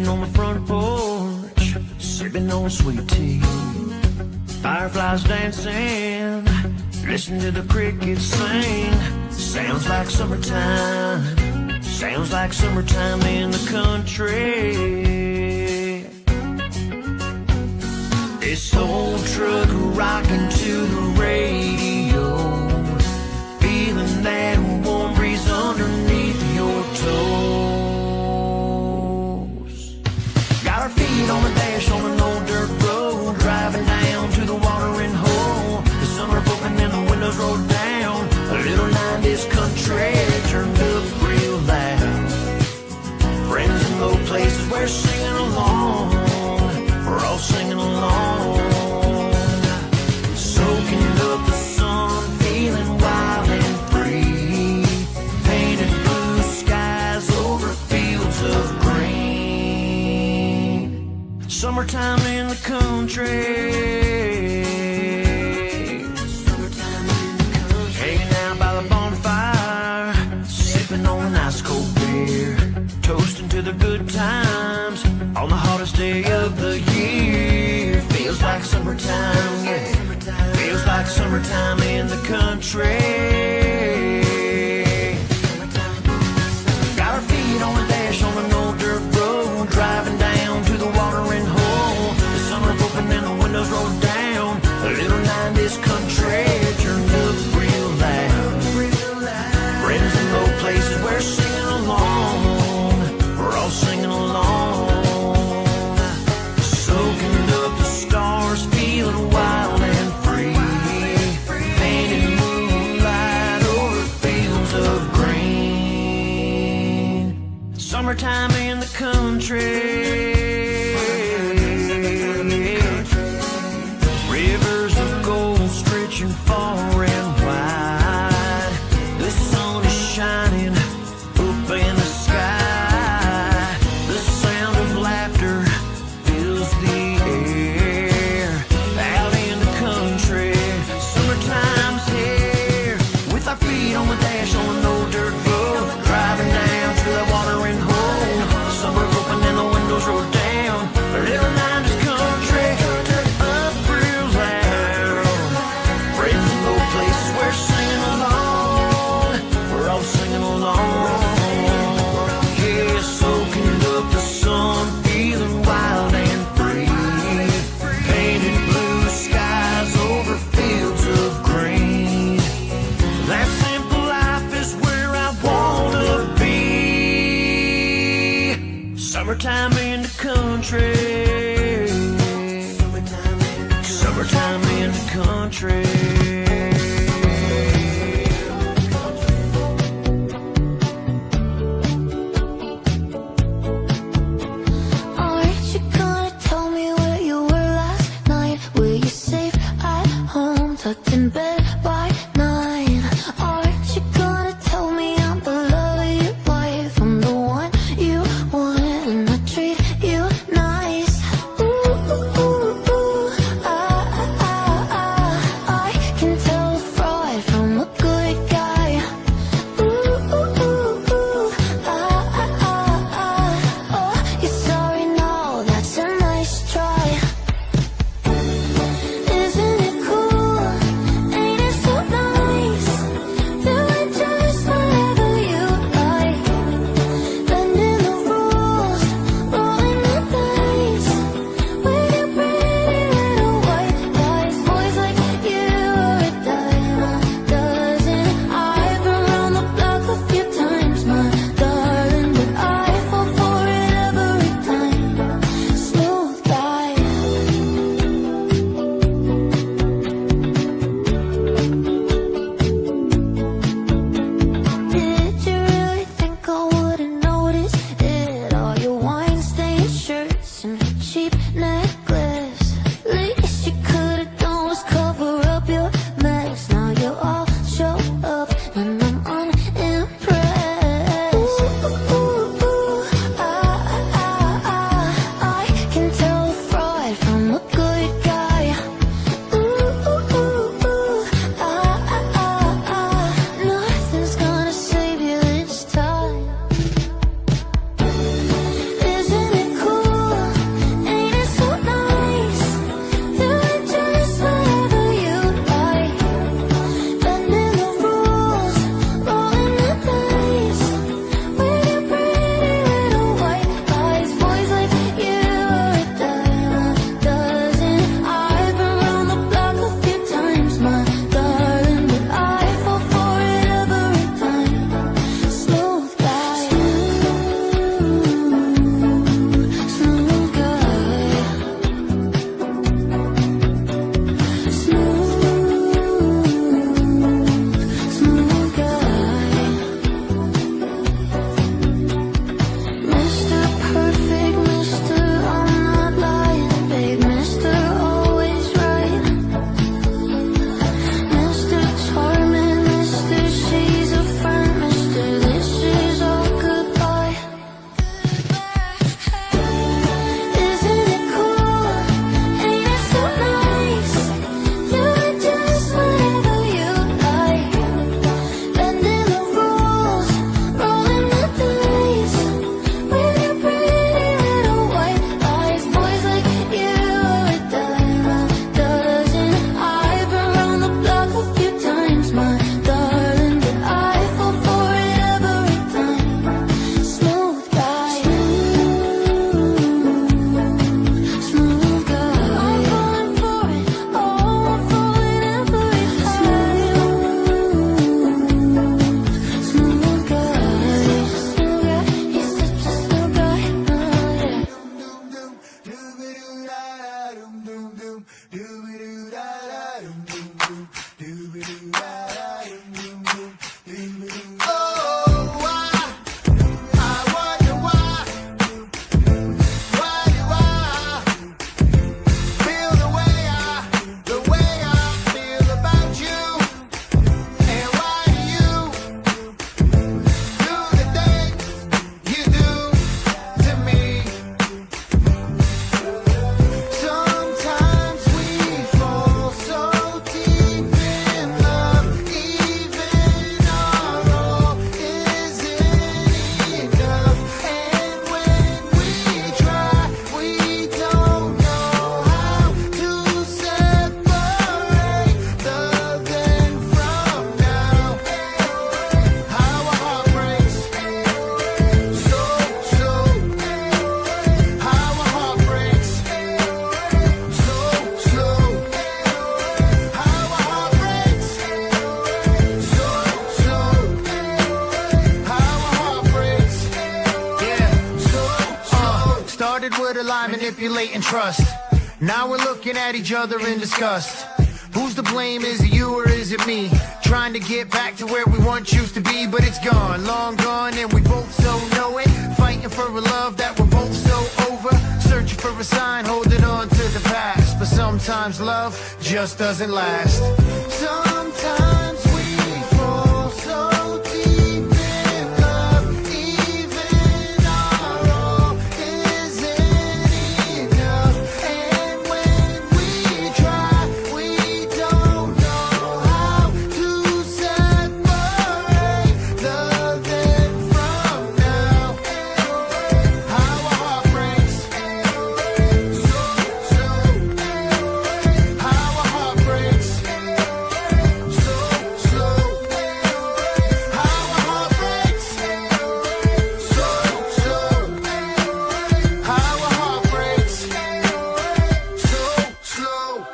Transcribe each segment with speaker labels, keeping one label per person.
Speaker 1: sitting on the front porch, sipping on sweet tea. Fireflies dancing, listen to the crickets sing. Sounds like summertime, sounds like summertime in the country. This old truck rocking to the radio, feeling that warm breeze underneath your toes. Got our feet on the dash on an old dirt road, driving down to the watering hole. The summer open and the windows rolled down. A little 90s country turned up real loud. Friends in low places, we're singing along. We're all singing along. Soaking up the sun, feeling wild and free. Painted blue skies over fields of green. Summertime in the country. Summertime in the country. Hanging out by the bonfire, sipping on an ice cold beer, toasting to the good times on the hottest day of the year. Feels like summertime, yeah. Feels like summertime in the country. Got our feet on the dash on an old dirt road, driving down to the watering hole. The summer's open and the windows rolled down. A little 90s country turned up real loud. Friends in low places, we're singing along. We're all singing along. Soaking up the stars, feeling wild and free. Painted moonlight Manipulate and trust. Now we're looking at each other in disgust. Who's to blame? Is it you or is it me? Trying to get back to where we once used to be, but it's gone, long gone, and we both so know it. Fighting for a love that we're both so over. Searching for a sign, holding on to the past. But sometimes love just doesn't last. Sometimes we fall so deep in love, even our all isn't enough. And when we try, we don't know how to separate the then from now. How a heart breaks, so, how a heart breaks, so, how a heart breaks, so, how a heart breaks, so.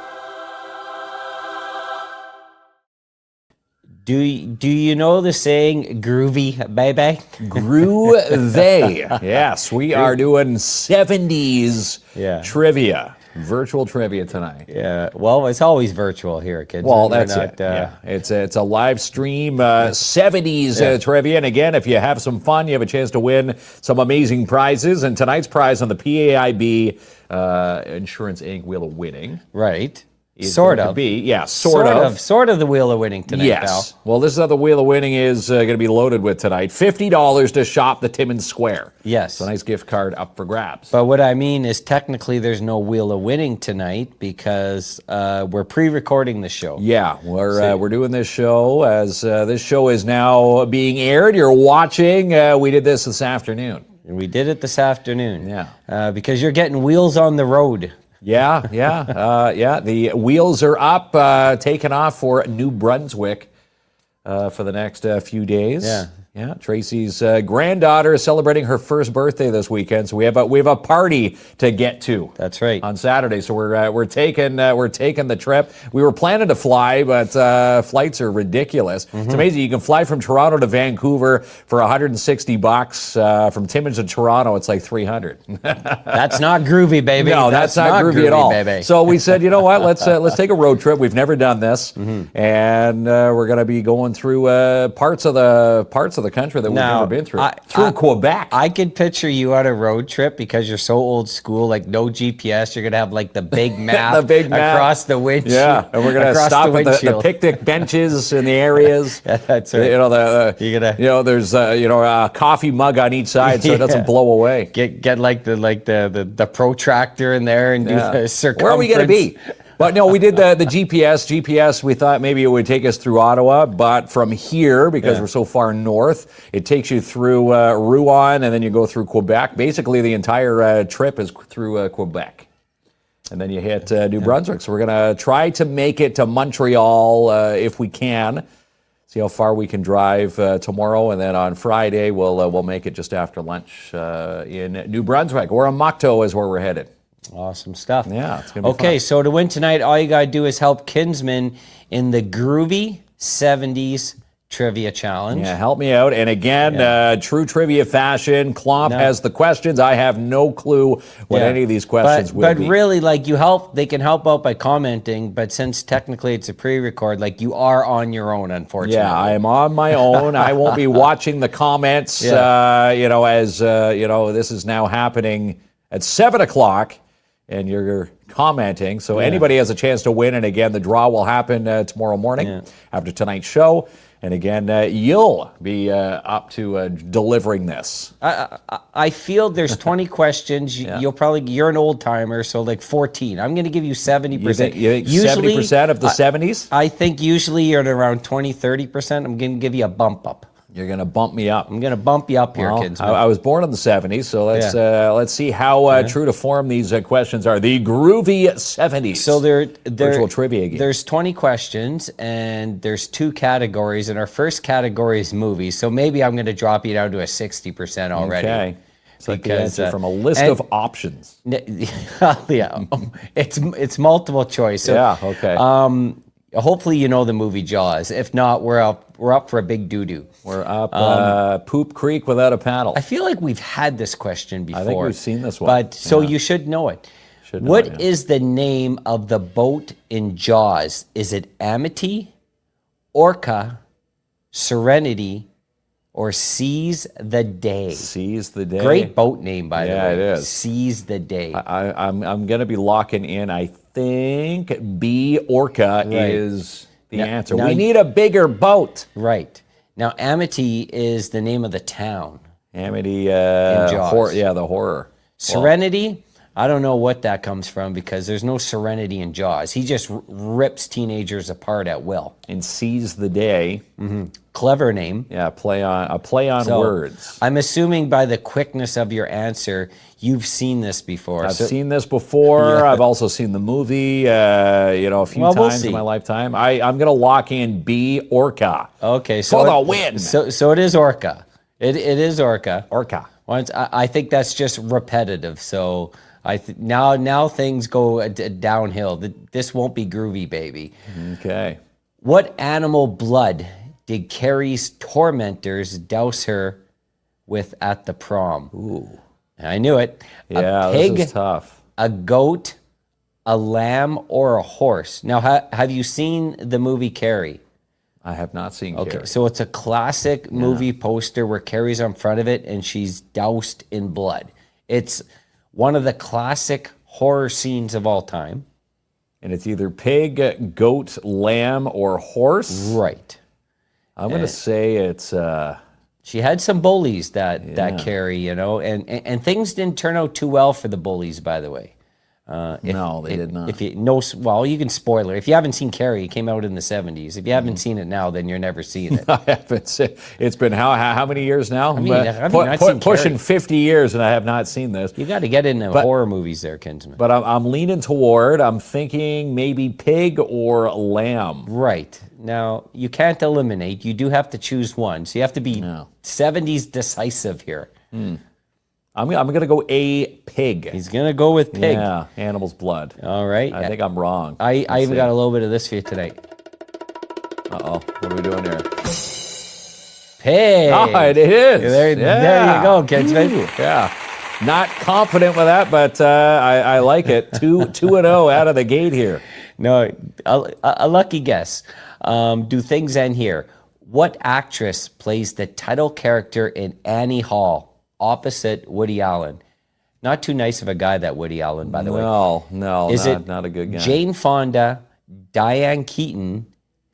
Speaker 2: Do you know the saying, groovy baby?
Speaker 3: Groovy. Yes, we are doing 70s trivia. Virtual trivia tonight.
Speaker 2: Yeah, well, it's always virtual here at KINZ.
Speaker 3: Well, that's it. Yeah. It's a live stream 70s trivia. And again, if you have some fun, you have a chance to win some amazing prizes. And tonight's prize on the PAIB Insurance Inc. Wheel of Winning.
Speaker 2: Right.
Speaker 3: Sort of
Speaker 2: the Wheel of Winning tonight,
Speaker 3: yes.
Speaker 2: pal.
Speaker 3: Well, this is how the Wheel of Winning is going to be loaded with tonight. $50 to shop the Timmins Square.
Speaker 2: Yes.
Speaker 3: So a nice gift card up for grabs.
Speaker 2: But what I mean is technically there's no Wheel of Winning tonight because we're pre-recording the show.
Speaker 3: Yeah, we're doing this show as this show is now being aired. You're watching. We did this afternoon.
Speaker 2: And we did it this afternoon.
Speaker 3: Yeah.
Speaker 2: Because you're getting wheels on the road.
Speaker 3: Yeah. The wheels are up, taking off for New Brunswick for the next few days. Yeah. Tracy's granddaughter is celebrating her first birthday this weekend, so we have a party to get to.
Speaker 2: That's right.
Speaker 3: On Saturday, so we're taking the trip. We were planning to fly, but flights are ridiculous. Mm-hmm. It's amazing. You can fly from Toronto to Vancouver for $160. From Timmins to Toronto, it's like $300.
Speaker 2: That's not groovy, baby.
Speaker 3: No, that's not groovy at all.
Speaker 2: Baby.
Speaker 3: So we said, you know what? Let's take a road trip. We've never done this, and we're going to be going through parts of the country that we've never been through. Quebec.
Speaker 2: I could picture you on a road trip because you're so old school, like no GPS. You're gonna have like the big map, across the windshield.
Speaker 3: Yeah, and we're gonna stop at the picnic benches in the areas.
Speaker 2: Yeah, that's right.
Speaker 3: You know, there's a coffee mug on each side so it doesn't blow away.
Speaker 2: Get like the protractor in there and do the circumference.
Speaker 3: Where are we gonna be? But no, we did the GPS. GPS, we thought maybe it would take us through Ottawa, but from here, because we're so far north, it takes you through Rouen, and then you go through Quebec. Basically, the entire trip is through Quebec. And then you hit New Brunswick. So we're going to try to make it to Montreal if we can. See how far we can drive tomorrow, and then on Friday, we'll make it just after lunch in New Brunswick. Or Mokto is where we're headed.
Speaker 2: Awesome stuff.
Speaker 3: Yeah, it's going to be
Speaker 2: okay,
Speaker 3: fun.
Speaker 2: So to win tonight, all you got to do is help Kinsman in the groovy 70s trivia challenge.
Speaker 3: Yeah, help me out. And again, true trivia fashion, Klomp has the questions. I have no clue what any of these questions will be.
Speaker 2: But really, like, they can help out by commenting, but since technically it's a pre-record, like, you are on your own, unfortunately.
Speaker 3: Yeah, I am on my own. I won't be watching the comments, as, this is now happening at 7 o'clock. And you're commenting. So anybody has a chance to win. And again, the draw will happen tomorrow morning after tonight's show. And again, you'll be up to delivering this.
Speaker 2: I feel there's 20 questions. You're an old timer, so like 14. I'm going to give you 70%.
Speaker 3: You think 70% of the 70s?
Speaker 2: I think usually you're at around 20, 30%. I'm going to give you a bump up.
Speaker 3: You're going to bump me up.
Speaker 2: I'm going to bump you up here, kids.
Speaker 3: I was born in the 70s, so let's see how true to form these questions are. The groovy 70s.
Speaker 2: So
Speaker 3: virtual trivia game.
Speaker 2: There's 20 questions, and there's 2 categories, and our first category is movies. So maybe I'm going to drop you down to a 60% already.
Speaker 3: Okay. It's like the answer from a list of options.
Speaker 2: Yeah, it's multiple choice. So,
Speaker 3: okay.
Speaker 2: Hopefully you know the movie Jaws. If not, we're up for a big doo-doo.
Speaker 3: We're up Poop Creek without a paddle.
Speaker 2: I feel like we've had this question before.
Speaker 3: I think we've seen this one.
Speaker 2: But so you should know it. What is the name of the boat in Jaws? Is it Amity, Orca, Serenity, or Seize the Day?
Speaker 3: Seize the Day.
Speaker 2: Great boat name, by the way.
Speaker 3: Yeah, it is.
Speaker 2: Seize the Day.
Speaker 3: I'm going to be locking in. I think B, Orca, is the answer. We need a bigger boat.
Speaker 2: Right. Now, Amity is the name of the town.
Speaker 3: Amity,
Speaker 2: Jaws.
Speaker 3: the horror.
Speaker 2: Serenity, I don't know what that comes from because there's no serenity in Jaws. He just rips teenagers apart at will.
Speaker 3: And Seize the Day.
Speaker 2: Clever name.
Speaker 3: Yeah, play on words.
Speaker 2: I'm assuming by the quickness of your answer, you've seen this before.
Speaker 3: I've seen this before. I've also seen the movie, a few times in my lifetime. I'm going to lock in B, Orca.
Speaker 2: Okay, so
Speaker 3: for the win.
Speaker 2: So it is Orca. It is Orca.
Speaker 3: Orca.
Speaker 2: I think that's just repetitive. So now things go downhill. This won't be groovy, baby.
Speaker 3: Okay.
Speaker 2: What animal blood did Carrie's tormentors douse her with at the prom?
Speaker 3: Ooh.
Speaker 2: I knew it.
Speaker 3: Yeah,
Speaker 2: a pig,
Speaker 3: this is tough.
Speaker 2: A goat, a lamb, or a horse. Now, have you seen the movie Carrie?
Speaker 3: I have not seen Carrie.
Speaker 2: Okay, so it's a classic movie poster where Carrie's on front of it and she's doused in blood. It's one of the classic horror scenes of all time.
Speaker 3: And it's either pig, goat, lamb, or horse?
Speaker 2: Right.
Speaker 3: I'm going to say it's...
Speaker 2: She had some bullies that Carrie, and things didn't turn out too well for the bullies, by the way.
Speaker 3: No, they did not.
Speaker 2: You can spoil it. If you haven't seen Carrie, it came out in the 70s. If you haven't seen it now, then you're never seeing it.
Speaker 3: I haven't seen. It's been how many years now?
Speaker 2: I've seen
Speaker 3: pushing
Speaker 2: Carrie.
Speaker 3: 50 years, and I have not seen this.
Speaker 2: You got to get into horror movies there, Kinsman.
Speaker 3: But I'm leaning toward. I'm thinking maybe pig or lamb.
Speaker 2: Right. Now, you can't eliminate. You do have to choose one. So you have to be 70s decisive here.
Speaker 3: I'm going to go A, pig.
Speaker 2: He's going to go with pig.
Speaker 3: Yeah, animal's blood.
Speaker 2: All right.
Speaker 3: I think I'm wrong.
Speaker 2: I even got a little bit of this for you tonight.
Speaker 3: Uh-oh. What are we doing here?
Speaker 2: Pig.
Speaker 3: Oh, it is.
Speaker 2: There you go, Kinsman.
Speaker 3: Yeah. Not confident with that, but I like it. 2-0 out of the gate here.
Speaker 2: No, a lucky guess. Do things end here? What actress plays the title character in Annie Hall opposite Woody Allen? Not too nice of a guy, that Woody Allen, by the way.
Speaker 3: No,
Speaker 2: Is it
Speaker 3: not a good guy.
Speaker 2: Jane Fonda, Diane Keaton,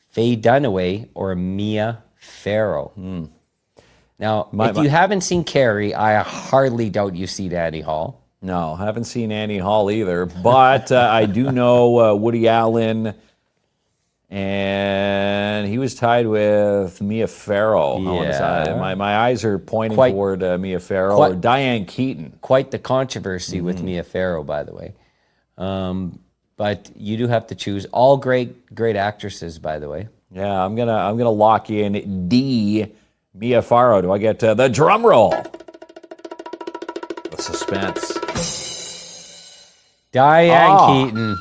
Speaker 2: Faye Dunaway, or Mia Farrow? Now, if you haven't seen Carrie, I hardly doubt you've seen Annie Hall.
Speaker 3: No, haven't seen Annie Hall either, but I do know Woody Allen, and he was tied with Mia Farrow.
Speaker 2: Yeah.
Speaker 3: My eyes are pointing toward Mia Farrow or Diane Keaton.
Speaker 2: Quite the controversy with Mia Farrow, by the way. But you do have to choose. All great actresses, by the way.
Speaker 3: Yeah, I'm gonna lock in D, Mia Farrow. Do I get the drum roll? The suspense.
Speaker 2: Diane Keaton.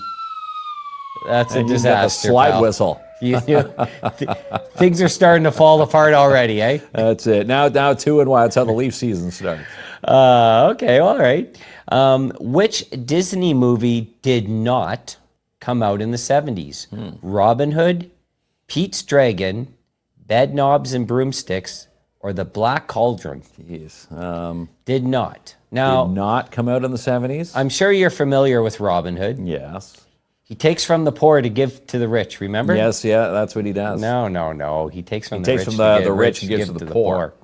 Speaker 2: That's a disaster.
Speaker 3: The slide whistle.
Speaker 2: Things are starting to fall apart already, eh?
Speaker 3: That's it. Now 2-1. That's how the Leaf season starts.
Speaker 2: Okay, all right. Which Disney movie did not come out in the 70s? Robin Hood, Pete's Dragon, Bedknobs and Broomsticks, or The Black Cauldron?
Speaker 3: Jeez.
Speaker 2: Did not. Now,
Speaker 3: Did not come out in the 70s?
Speaker 2: I'm sure you're familiar with Robin Hood.
Speaker 3: Yes.
Speaker 2: He takes from the poor to give to the rich, remember?
Speaker 3: Yes, yeah, that's what he does.
Speaker 2: No. He takes from
Speaker 3: He
Speaker 2: the
Speaker 3: takes
Speaker 2: rich
Speaker 3: from
Speaker 2: to
Speaker 3: the rich and gives to the poor.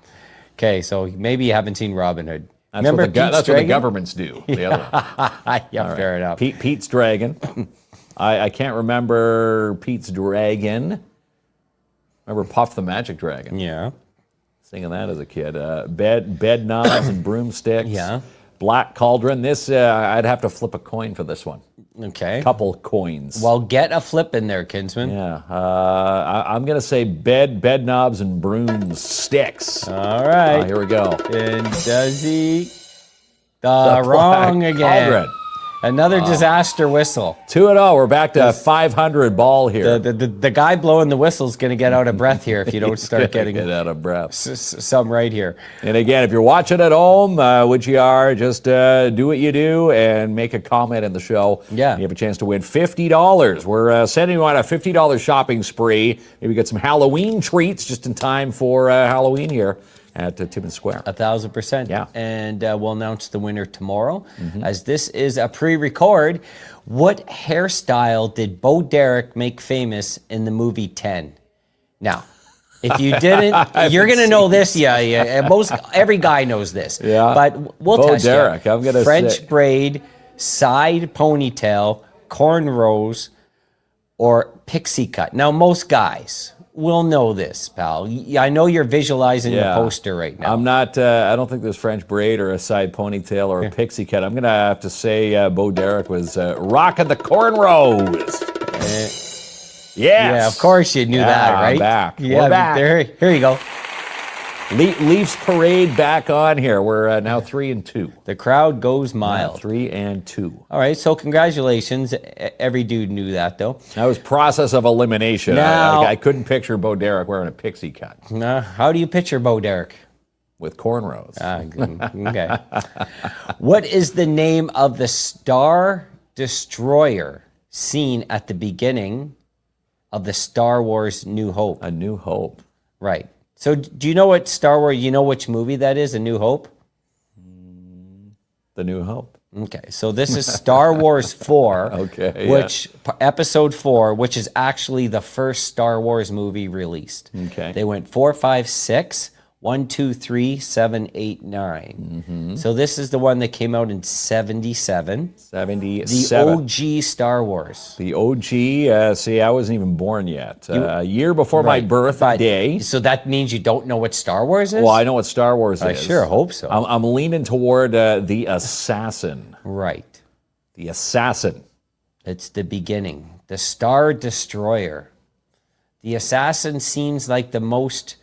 Speaker 2: Okay, so maybe you haven't seen Robin Hood.
Speaker 3: That's,
Speaker 2: remember
Speaker 3: what the,
Speaker 2: Pete's
Speaker 3: that's what the
Speaker 2: Dragon?
Speaker 3: governments do. The other one.
Speaker 2: Yeah, fair enough.
Speaker 3: Pete's Dragon. I can't remember Pete's Dragon. Remember Puff the Magic Dragon.
Speaker 2: Yeah.
Speaker 3: Singing that as a kid. Bedknobs and Broomsticks.
Speaker 2: Yeah.
Speaker 3: Black Cauldron. This, I'd have to flip a coin for this one.
Speaker 2: Okay.
Speaker 3: Couple coins.
Speaker 2: Well, get a flip in there, Kinsman.
Speaker 3: Yeah. I'm going to say Bedknobs and Broomsticks.
Speaker 2: All right.
Speaker 3: Here we go.
Speaker 2: And does he? Wrong
Speaker 3: Black
Speaker 2: again.
Speaker 3: Cauldron.
Speaker 2: Another disaster whistle.
Speaker 3: 2-0. We're back to 500 ball here.
Speaker 2: The guy blowing the whistle is going to get out of breath here if you don't start getting
Speaker 3: Get out of breath.
Speaker 2: some right here.
Speaker 3: And again, if you're watching at home, which you are, just do what you do and make a comment in the show.
Speaker 2: Yeah.
Speaker 3: You have a chance to win $50. We're sending you on a $50 shopping spree. Maybe get some Halloween treats just in time for Halloween here at Timmins Square.
Speaker 2: 1,000%.
Speaker 3: Yeah.
Speaker 2: And we'll announce the winner tomorrow. As this is a pre-record, what hairstyle did Bo Derek make famous in the movie 10? Now, if you didn't, you're going to know this. Yeah. Every guy knows this.
Speaker 3: Yeah.
Speaker 2: But we'll
Speaker 3: Bo
Speaker 2: test
Speaker 3: Derek,
Speaker 2: you.
Speaker 3: I'm gonna
Speaker 2: French
Speaker 3: say.
Speaker 2: braid, side ponytail, cornrows, or pixie cut. Now, most guys will know this, pal. I know you're visualizing the poster right now.
Speaker 3: I'm not, I don't think there's French braid or a side ponytail or a pixie cut. I'm going to have to say Bo Derek was rocking the cornrows. Yes.
Speaker 2: Yeah, of course you knew that, right?
Speaker 3: I'm back.
Speaker 2: Yeah,
Speaker 3: We're back.
Speaker 2: Here you go.
Speaker 3: Leafs parade back on here. We're now 3-2.
Speaker 2: The crowd goes mild.
Speaker 3: 3-2.
Speaker 2: All right, so congratulations. Every dude knew that, though.
Speaker 3: That was process of elimination.
Speaker 2: Now-
Speaker 3: I couldn't picture Bo Derek wearing a pixie cut
Speaker 2: How do you picture Bo Derek?
Speaker 3: with cornrows.
Speaker 2: Okay. What is the name of the Star Destroyer seen at the beginning of the Star Wars New Hope?
Speaker 3: A New Hope.
Speaker 2: Right. So do you know what Star Wars, you know which movie that is, A New Hope?
Speaker 3: The New Hope.
Speaker 2: Okay, so this is Star Wars 4,
Speaker 3: Okay,
Speaker 2: which episode 4, which is actually the first Star Wars movie released.
Speaker 3: Okay.
Speaker 2: They went 4, 5, 6, 1, 2, 3, 7, 8, 9. So this is the one that came out in 77.
Speaker 3: 77.
Speaker 2: The OG Star Wars.
Speaker 3: The OG, see, I wasn't even born yet. A year before my birthday.
Speaker 2: So that means you don't know what Star Wars is?
Speaker 3: Well, I know what Star Wars is.
Speaker 2: I sure hope so.
Speaker 3: I'm leaning toward the Assassin.
Speaker 2: Right.
Speaker 3: The Assassin.
Speaker 2: It's the beginning. The Star Destroyer. The Assassin seems like the most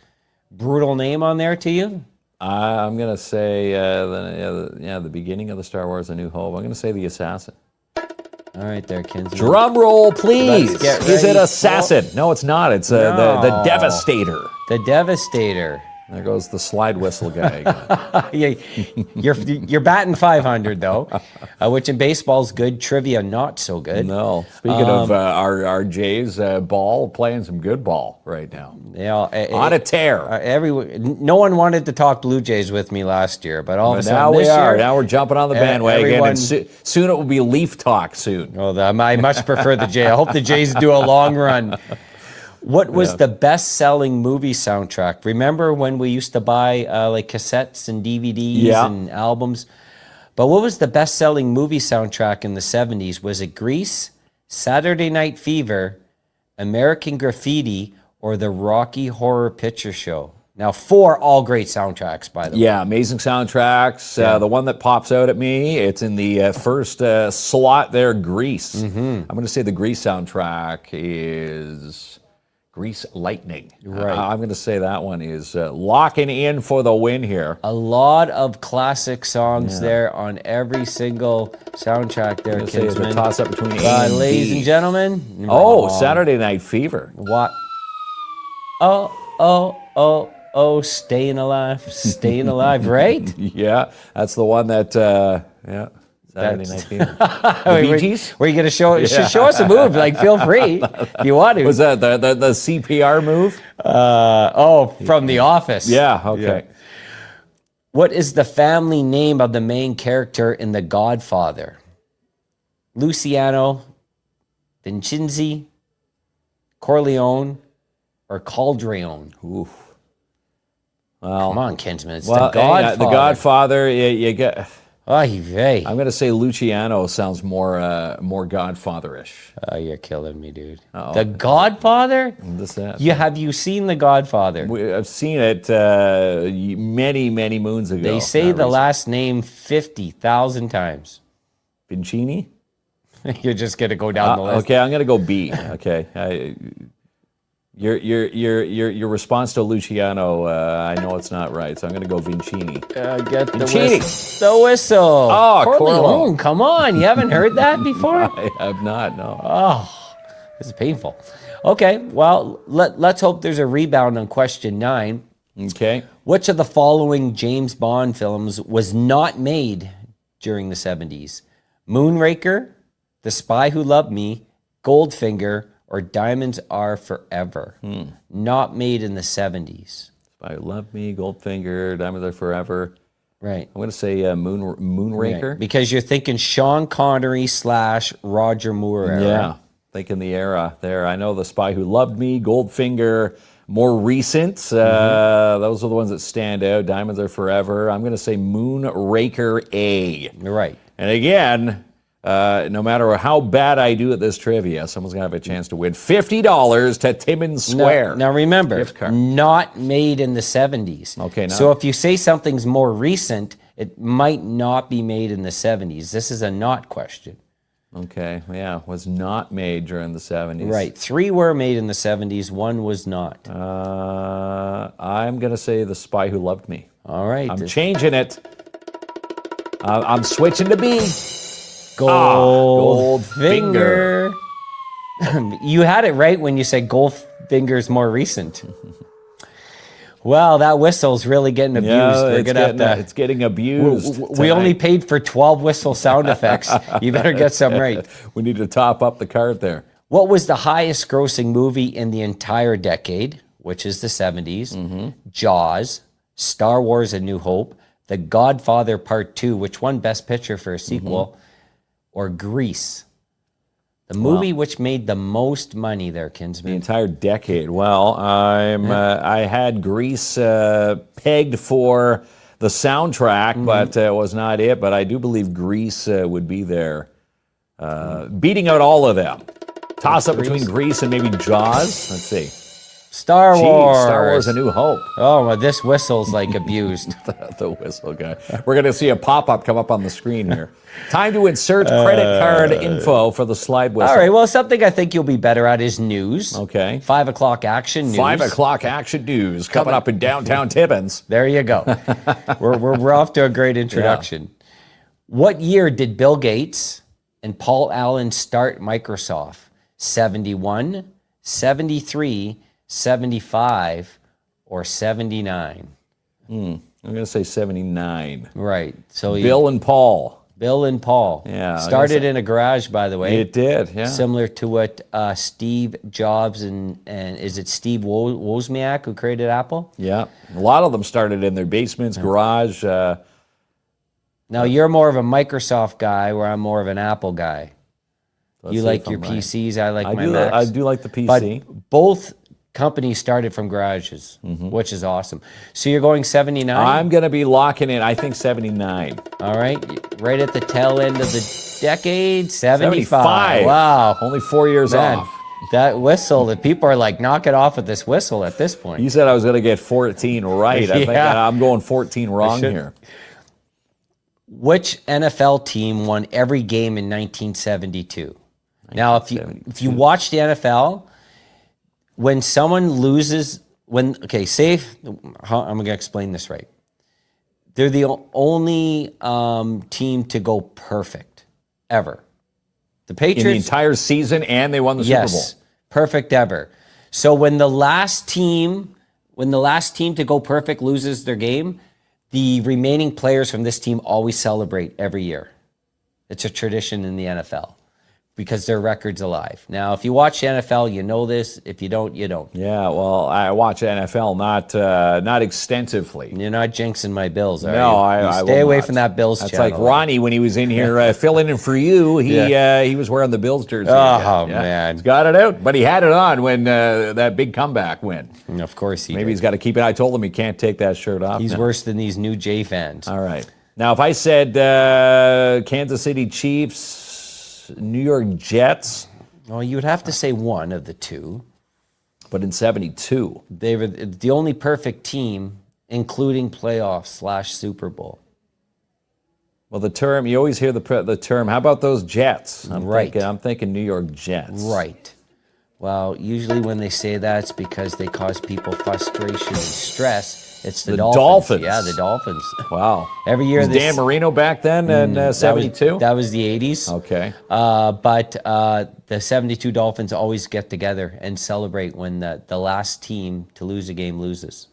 Speaker 2: brutal name on there to you?
Speaker 3: I'm going to say, the beginning of the Star Wars, A New Hope. I'm going to say the Assassin.
Speaker 2: All right there, Kinsman.
Speaker 3: Drum roll, please.
Speaker 2: Let's get
Speaker 3: Is it
Speaker 2: ready.
Speaker 3: Assassin? No, it's not. It's the Devastator.
Speaker 2: The Devastator.
Speaker 3: There goes the slide whistle guy again.
Speaker 2: Yeah, you're batting 500 though, which in baseball's good. Trivia not so good.
Speaker 3: No. Speaking of our Jays, ball playing some good ball right now.
Speaker 2: Yeah,
Speaker 3: On a tear.
Speaker 2: no one wanted to talk Blue Jays with me last year, but all of a sudden
Speaker 3: Now we
Speaker 2: this
Speaker 3: are.
Speaker 2: year,
Speaker 3: Now we're jumping on the bandwagon,
Speaker 2: everyone-
Speaker 3: and soon it will be Leaf talk soon.
Speaker 2: I much prefer the Jays. I hope the Jays do a long run. What was the best-selling movie soundtrack? Remember when we used to buy like cassettes and DVDs and albums? But what was the best-selling movie soundtrack in the 70s? Was it Grease, Saturday Night Fever, American Graffiti, or the Rocky Horror Picture Show? Now, 4 all great soundtracks, by the way.
Speaker 3: Yeah, amazing soundtracks. The one that pops out at me, it's in the first slot there, Grease. I'm going to say the Grease soundtrack is Grease Lightning.
Speaker 2: Right.
Speaker 3: I'm going to say that one is locking in for the win here.
Speaker 2: A lot of classic songs there on every single soundtrack there,
Speaker 3: I'm going to say it's a
Speaker 2: Kinsman.
Speaker 3: toss-up between A and
Speaker 2: Ladies
Speaker 3: B.
Speaker 2: and gentlemen.
Speaker 3: Oh, Saturday Night Fever.
Speaker 2: What? Oh, staying alive, right?
Speaker 3: Yeah, that's the one that, Saturday Night Fever. The Bee Gees?
Speaker 2: Were you going to show us a move? Like, feel free if you want to.
Speaker 3: Was that the CPR move?
Speaker 2: From The Office.
Speaker 3: Yeah, okay.
Speaker 2: Yeah. What is the family name of the main character in The Godfather? Luciano, Vincenzi, Corleone, or Calderon?
Speaker 3: Ooh. Well,
Speaker 2: come on, Kinsman. It's
Speaker 3: The
Speaker 2: Godfather.
Speaker 3: The Godfather, you get...
Speaker 2: Hey.
Speaker 3: I'm going to say Luciano sounds more Godfather-ish.
Speaker 2: Oh, you're killing me, dude. Uh-oh. The Godfather? Have you seen The Godfather?
Speaker 3: I've seen it many, many moons ago.
Speaker 2: They say the last name 50,000 times.
Speaker 3: Vincini?
Speaker 2: You're just going to go down the list.
Speaker 3: Okay, I'm going to go B. Okay. Your response to Luciano, I know it's not right, so I'm going to go Vincini.
Speaker 2: Get the whistle.
Speaker 3: Oh,
Speaker 2: Corleone, come on. You haven't heard that before?
Speaker 3: I have not, no.
Speaker 2: Oh, this is painful. Okay, well, let's hope there's a rebound on question 9.
Speaker 3: Okay.
Speaker 2: Which of the following James Bond films was not made during the 70s? Moonraker, The Spy Who Loved Me, Goldfinger, or Diamonds Are Forever. Not made in the 70s.
Speaker 3: Spy Who Loved Me, Goldfinger, Diamonds Are Forever.
Speaker 2: Right.
Speaker 3: I'm going to say Moonraker.
Speaker 2: Right. Because you're thinking Sean Connery / Roger Moore era.
Speaker 3: Yeah, thinking the era there. I know The Spy Who Loved Me, Goldfinger, more recent. Those are the ones that stand out. Diamonds Are Forever. I'm going to say Moonraker A.
Speaker 2: You're right.
Speaker 3: And again... no matter how bad I do at this trivia, someone's going to have a chance to win $50 to Timmins Square.
Speaker 2: Now remember, not made in the 70s.
Speaker 3: Okay.
Speaker 2: So if you say something's more recent, it might not be made in the 70s. This is a not question.
Speaker 3: Okay, yeah, was not made during the 70s.
Speaker 2: Right. 3 were made in the 70s, 1 was not.
Speaker 3: I'm going to say The Spy Who Loved Me.
Speaker 2: All right.
Speaker 3: I'm changing it. I'm switching to B.
Speaker 2: Goldfinger. You had it right when you said Goldfinger's more recent. Well, that whistle's really getting abused.
Speaker 3: Yeah, it's getting abused.
Speaker 2: We only paid for 12 whistle sound effects. You better get some right.
Speaker 3: We need to top up the card there.
Speaker 2: What was the highest grossing movie in the entire decade, which is the 70s? Jaws, Star Wars A New Hope, The Godfather Part 2, which won Best Picture for a sequel, or Grease? The movie which made the most money there, Kinsman.
Speaker 3: The entire decade. Well, I had Grease pegged for the soundtrack, but it was not it. But I do believe Grease would be there, beating out all of them. Toss up between Grease and maybe Jaws. Let's see.
Speaker 2: Star Wars.
Speaker 3: Star Wars A New Hope.
Speaker 2: Oh, well, this whistle's like abused.
Speaker 3: The whistle guy. We're going to see a pop-up come up on the screen here. Time to insert credit card info for the slide whistle.
Speaker 2: All right, well, something I think you'll be better at is news.
Speaker 3: Okay.
Speaker 2: 5 o'clock action news.
Speaker 3: 5 o'clock action news coming up in downtown Timmins.
Speaker 2: There you go. we're off to a great introduction. Yeah. What year did Bill Gates and Paul Allen start Microsoft? 71, 73, 75, or 79?
Speaker 3: I'm going to say 79.
Speaker 2: Right. So
Speaker 3: Bill and Paul.
Speaker 2: Yeah. Started in a garage, by the way.
Speaker 3: It did, yeah.
Speaker 2: Similar to what Steve Jobs and is it Steve Wozniak who created Apple?
Speaker 3: Yeah. A lot of them started in their basements, garage.
Speaker 2: Now, you're more of a Microsoft guy, where I'm more of an Apple guy. You like your PCs, I like my Macs.
Speaker 3: I do like the PC.
Speaker 2: But both companies started from garages, which is awesome. So you're going 79?
Speaker 3: I'm going to be locking in, I think 79.
Speaker 2: All right. Right at the tail end of the decade, 75.
Speaker 3: 75.
Speaker 2: Wow.
Speaker 3: Only 4 years off.
Speaker 2: That whistle, the people are like, knock it off with this whistle at this point.
Speaker 3: You said I was going to get 14 right. I think I'm going 14 wrong here.
Speaker 2: Which NFL team won every game in 1972? Now, if you watch the NFL, when someone loses, I'm going to explain this right. They're the only team to go perfect ever. The Patriots,
Speaker 3: in the entire season, and they won the Super Bowl.
Speaker 2: Yes, perfect ever. So when the last team to go perfect loses their game, the remaining players from this team always celebrate every year. It's a tradition in the NFL because their record's alive. Now, if you watch the NFL, you know this. If you don't, you don't.
Speaker 3: Yeah, well, I watch NFL not extensively.
Speaker 2: You're not jinxing my Bills, are
Speaker 3: No,
Speaker 2: you?
Speaker 3: I
Speaker 2: stay
Speaker 3: will
Speaker 2: away
Speaker 3: not.
Speaker 2: from that Bills
Speaker 3: That's
Speaker 2: channel.
Speaker 3: like Ronnie when he was in here filling in for you. He was wearing the Bills jersey.
Speaker 2: Oh,
Speaker 3: again.
Speaker 2: man.
Speaker 3: He's got it out, but he had it on when that big comeback win.
Speaker 2: Of course he
Speaker 3: Maybe
Speaker 2: did.
Speaker 3: he's got to keep it. I told him he can't take that shirt off.
Speaker 2: He's
Speaker 3: now.
Speaker 2: worse than these new Jay fans.
Speaker 3: All right. Now, if I said Kansas City Chiefs, New York Jets,
Speaker 2: Well, you would have to say one of the two.
Speaker 3: but in 72.
Speaker 2: They were the only perfect team, including playoffs / Super Bowl.
Speaker 3: Well, the term, you always hear the term, how about those Jets?
Speaker 2: Right.
Speaker 3: I'm thinking New York Jets.
Speaker 2: Right. Well, usually when they say that, it's because they cause people frustration and stress. It's the
Speaker 3: Dolphins.
Speaker 2: Yeah, the Dolphins.
Speaker 3: Wow.
Speaker 2: Every year
Speaker 3: Was Dan Marino back then in 72?
Speaker 2: That was the 80s.
Speaker 3: Okay.
Speaker 2: But the 72 Dolphins always get together and celebrate when the last team to lose a game loses.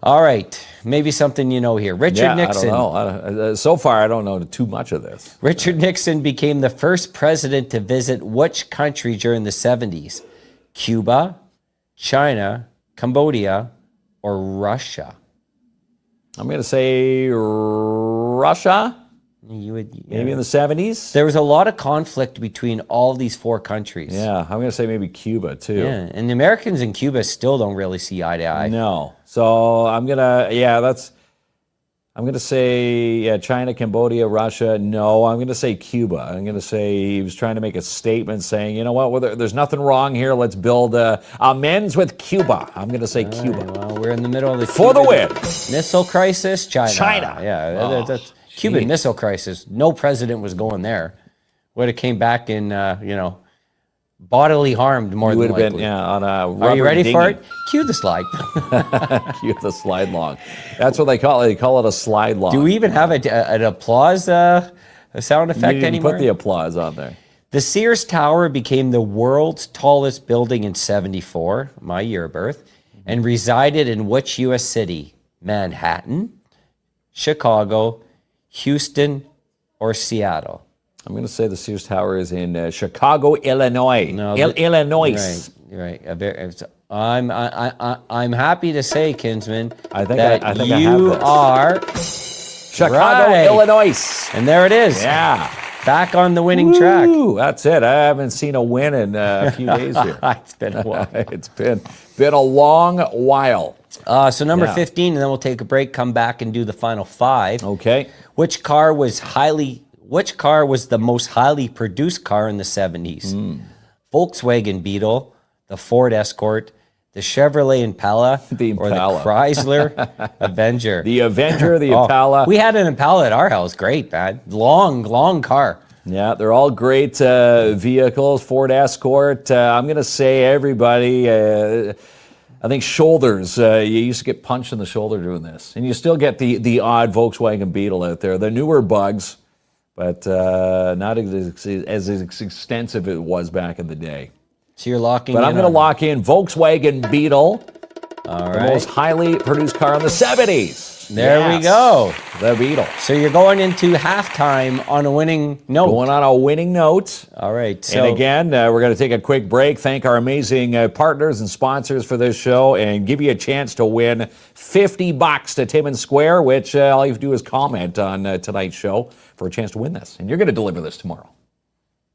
Speaker 2: All right. Maybe something you know here. Richard Nixon.
Speaker 3: I don't know. So far, I don't know too much of this.
Speaker 2: Richard Nixon became the first president to visit which country during the 70s? Cuba, China, Cambodia, or Russia?
Speaker 3: I'm going to say Russia,
Speaker 2: You would,
Speaker 3: maybe in the 70s.
Speaker 2: There was a lot of conflict between all these four countries.
Speaker 3: Yeah, I'm going to say maybe Cuba, too.
Speaker 2: Yeah, and the Americans in Cuba still don't really see eye to eye.
Speaker 3: No. So I'm going to say China, Cambodia, Russia. No, I'm going to say Cuba. I'm going to say he was trying to make a statement saying, you know what, well, there's nothing wrong here. Let's build amends with Cuba. I'm going to say Cuba.
Speaker 2: Well, we're in the middle of the
Speaker 3: For the
Speaker 2: Cuban
Speaker 3: win.
Speaker 2: Missile crisis. China. Yeah,
Speaker 3: Oh,
Speaker 2: that's Cuban Missile Crisis. No president was going there. Would have came back in, bodily harmed more
Speaker 3: You
Speaker 2: than
Speaker 3: would have
Speaker 2: likely.
Speaker 3: been on a rubber
Speaker 2: Are you ready
Speaker 3: dinghy.
Speaker 2: for it? Cue the slide.
Speaker 3: Cue the slide log. That's what they call it. They call it a slide log.
Speaker 2: Do we even have an applause a sound
Speaker 3: You
Speaker 2: effect
Speaker 3: didn't
Speaker 2: anymore?
Speaker 3: put the applause on there.
Speaker 2: The Sears Tower became the world's tallest building in 74, my year of birth, and resided in which U.S. city? Manhattan, Chicago, Houston, or Seattle?
Speaker 3: I'm going to say the Sears Tower is in Chicago, Illinois.
Speaker 2: No,
Speaker 3: Illinois.
Speaker 2: Right. I'm happy to say, Kinsman,
Speaker 3: I think
Speaker 2: that
Speaker 3: I have
Speaker 2: you
Speaker 3: this.
Speaker 2: are
Speaker 3: Chicago,
Speaker 2: right.
Speaker 3: Illinois.
Speaker 2: And there it is.
Speaker 3: Yeah.
Speaker 2: Back on the winning track.
Speaker 3: Ooh, that's it. I haven't seen a win in a few days here.
Speaker 2: It's been a while.
Speaker 3: It's been a long while.
Speaker 2: So number
Speaker 3: Yeah.
Speaker 2: 15, and then we'll take a break, come back and do the final five.
Speaker 3: Okay.
Speaker 2: Which car was the most highly produced car in the 70s? Volkswagen Beetle, the Ford Escort, the Chevrolet Impala,
Speaker 3: The
Speaker 2: or the
Speaker 3: Impala.
Speaker 2: Chrysler Avenger?
Speaker 3: The Avenger, the
Speaker 2: Oh,
Speaker 3: Impala.
Speaker 2: We had an Impala at our house. Great, man. Long car.
Speaker 3: Yeah, they're all great vehicles. Ford Escort. I'm going to say everybody. I think shoulders. You used to get punched in the shoulder doing this, and you still get the odd Volkswagen Beetle out there. The newer bugs, but not as extensive as it was back in the day.
Speaker 2: So you're locking
Speaker 3: But
Speaker 2: in
Speaker 3: I'm going to
Speaker 2: on-
Speaker 3: lock in Volkswagen Beetle,
Speaker 2: All
Speaker 3: the
Speaker 2: right.
Speaker 3: most highly produced car in the 70s.
Speaker 2: There we
Speaker 3: Yes,
Speaker 2: go.
Speaker 3: The Beetle.
Speaker 2: So you're going into halftime on a winning note.
Speaker 3: Going on a winning note.
Speaker 2: All right. So
Speaker 3: And again, we're going to take a quick break, thank our amazing partners and sponsors for this show, and give you a chance to win $50 to Timmins Square, which all you have to do is comment on tonight's show for a chance to win this. And you're going to deliver this tomorrow.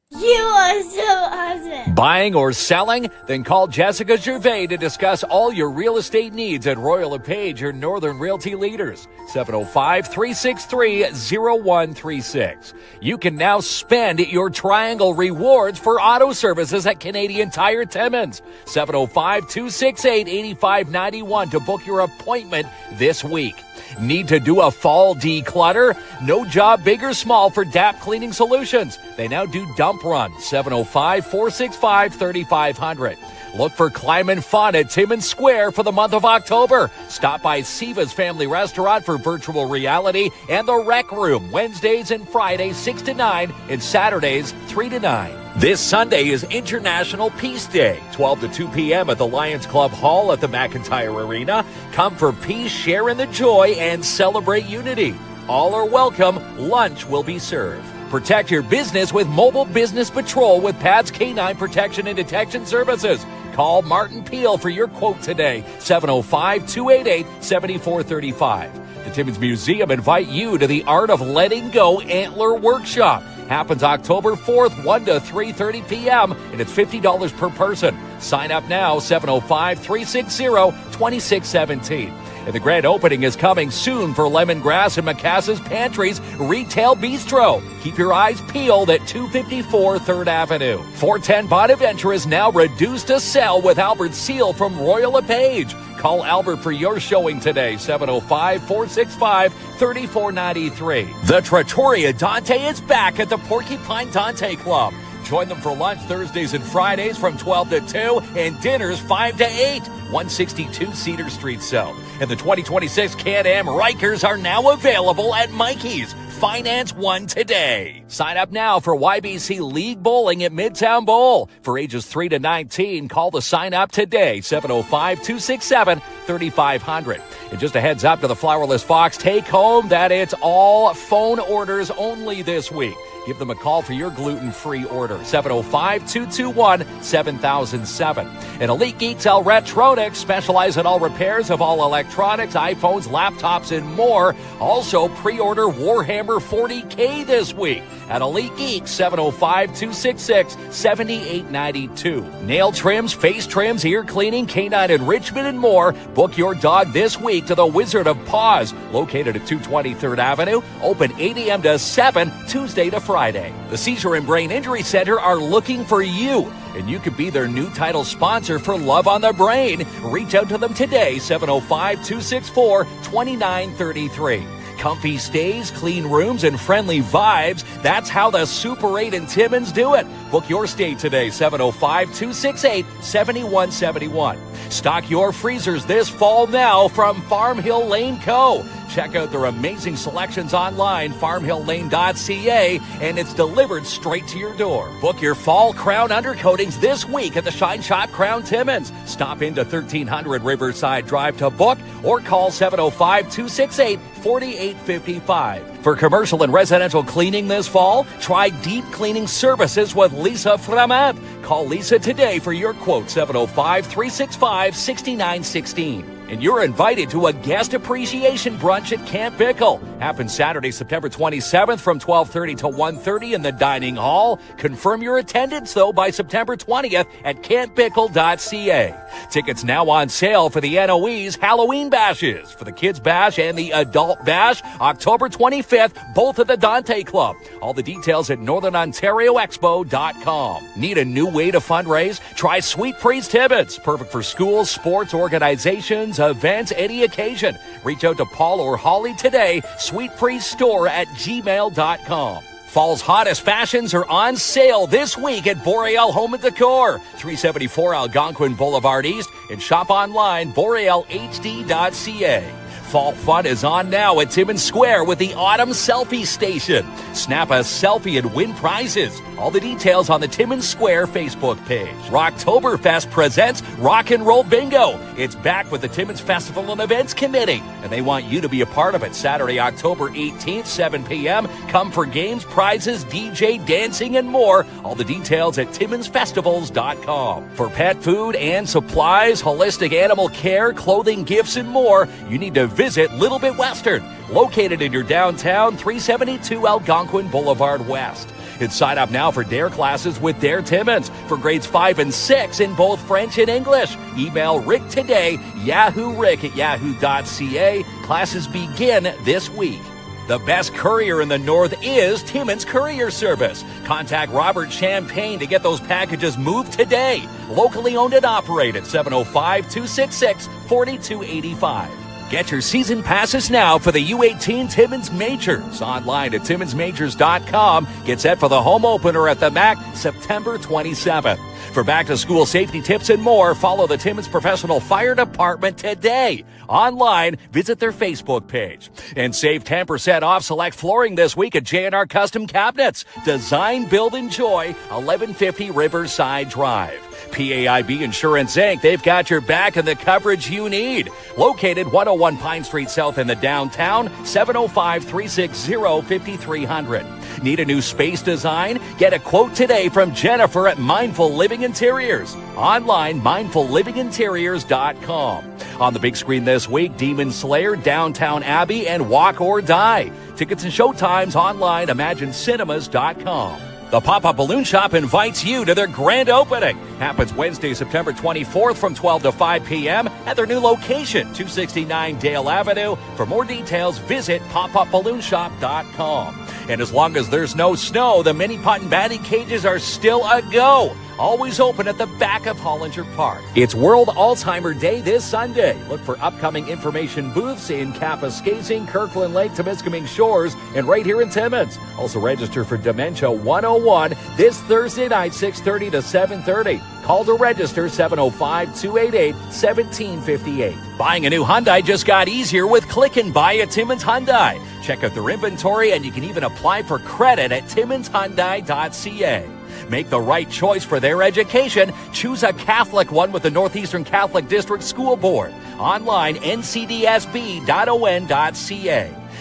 Speaker 4: You are so awesome.
Speaker 5: Buying or selling? Then call Jessica Gervais to discuss all your real estate needs at Royal LePage, your Northern Realty leaders. 705-363-0136. You can now spend your Triangle rewards for auto services at Canadian Tire Timmins. 705-268-8591 to book your appointment this week. Need to do a fall declutter? No job big or small for DAP Cleaning Solutions. They now do dump runs. 705-465 465-3500. Look for Climb and Fun at Timmins Square for the month of October. Stop by Siva's Family Restaurant for virtual reality and the Rec Room Wednesdays and Fridays 6 to 9 and Saturdays 3 to 9. This Sunday is International Peace Day, 12 to 2 p.m. at the Lions Club Hall at the McIntyre Arena. Come for peace, share in the joy, and celebrate unity. All are welcome. Lunch will be served. Protect your business with Mobile Business Patrol with PADS Canine Protection and Detection Services. Call Martin Peel for your quote today, 705-288-7435. The Timmins Museum invite you to the Art of Letting Go Antler Workshop. Happens October 4th, 1 to 3:30 p.m., and it's $50 per person. Sign up now, 705-360-2617. And the grand opening is coming soon for Lemongrass and Macassa's Pantry's Retail Bistro. Keep your eyes peeled at 254 3rd Avenue. 410 Bonaventure is now reduced to sell with Albert Seal from Royal LePage. Call Albert for your showing today, 705-465-3493. The Trattoria Dante is back at the Porcupine Dante Club. Join them for lunch Thursdays and Fridays from 12 to 2 and dinners 5 to 8. 162 Cedar Street South. And the 2026 Can-Am Rikers are now available at Mikey's. Finance one today. Sign up now for YBC League Bowling at Midtown Bowl. For ages 3 to 19, call to sign up today, 705-267-3500. And just a heads up to the Flowerless Fox take home that it's all phone orders only this week. Give them a call for your gluten-free order, 705-221-7007. And Elite Geeks Electronics specialize in all repairs of all electronics, iPhones, laptops, and more. Also, pre-order Warhammer 40K this week at Elite Geeks, 705-266-7892. Nail trims, face trims, ear cleaning, canine enrichment, and more. Book your dog this week to the Wizard of Paws, located at 220 3rd Avenue, open 8 a.m. to 7, Tuesday to Friday. The Seizure and Brain Injury Center are looking for you, and you could be their new title sponsor for Love on the Brain. Reach out to them today, 705-264-2933. Comfy stays, clean rooms, and friendly vibes. That's how the Super 8 and Timmins do it. Book your stay today, 705-268-7171. Stock your freezers this fall now from Farm Hill Lane Co. Check out their amazing selections online, farmhilllane.ca, and it's delivered straight to your door. Book your fall crown undercoatings this week at the Shine Shop Crown Timmins. Stop into 1300 Riverside Drive to book or call 705-268-4855. For commercial and residential cleaning this fall, try deep cleaning services with Lisa Framant. Call Lisa today for your quote, 705-365-6916. And you're invited to a guest appreciation brunch at Camp Bickle. Happens Saturday, September 27th from 12:30 to 1:30 in the dining hall. Confirm your attendance, though, by September 20th at campbickle.ca. Tickets now on sale for the NOE's Halloween Bashes. For the Kids Bash and the Adult Bash, October 25th, both at the Dante Club. All the details at northernontarioexpo.com. Need a new way to fundraise? Try Sweet Freeze Timmins. Perfect for schools, sports, organizations, events, any occasion. Reach out to Paul or Holly today, sweetfreezestore@gmail.com. Fall's hottest fashions are on sale this week at Boreal Home and Decor, 374 Algonquin Boulevard East, and shop online, borealhd.ca. Fall fun is on now at Timmins Square with the Autumn Selfie Station. Snap a selfie and win prizes. All the details on the Timmins Square Facebook page. Rocktoberfest presents Rock and Roll Bingo. It's back with the Timmins Festival and Events Committee, and they want you to be a part of it. Saturday, October 18th, 7 p.m. Come for games, prizes, DJ, dancing, and more. All the details at TimminsFestivals.com. For pet food and supplies, holistic animal care, clothing, gifts, and more, you need to visit Little Bit Western, located in your downtown 372 Algonquin Boulevard West. And sign up now for DARE classes with DARE Timmins for grades 5 and 6 in both French and English. Email Rick today, yahoorick@yahoo.ca. Classes begin this week. The best courier in the North is Timmins Courier Service. Contact Robert Champagne to get those packages moved today. Locally owned and operated, 705-266-4285. Get your season passes now for the U18 Timmins Majors. Online at TimminsMajors.com. Get set for the home opener at the MAC September 27th. For back-to-school safety tips and more, follow the Timmins Professional Fire Department today. Online, visit their Facebook page. And save 10% off select flooring this week at J&R Custom Cabinets. Design, build, enjoy, 1150 Riverside Drive. PAIB Insurance Inc., they've got your back and the coverage you need. Located 101 Pine Street South in the downtown, 705-360-5300. Need a new space design? Get a quote today from Jennifer at Mindful Living Interiors. Online, mindfullivinginteriors.com. On the big screen this week, Demon Slayer, Downtown Abbey, and Walk or Die. Tickets and showtimes online, imaginecinemas.com. The Pop-Up Balloon Shop invites you to their grand opening. Happens Wednesday, September 24th from 12 to 5 p.m. at their new location, 269 Dale Avenue. For more details, visit popupballoonshop.com. And as long as there's no snow, the mini pot and batting cages are still a go. Always open at the back of Hollinger Park. It's World Alzheimer Day this Sunday. Look for upcoming information booths in Kapuskasing, Kirkland Lake, Temiskaming Shores, and right here in Timmins. Also register for Dementia 101 this Thursday night, 6:30 to 7:30. Call to register 705-288-1758. Buying a new Hyundai just got easier with Click and Buy at Timmins Hyundai. Check out their inventory and you can even apply for credit at timminshyundai.ca. Make the right choice for their education. Choose a Catholic one with the Northeastern Catholic District School Board. Online, ncdsb.on.ca.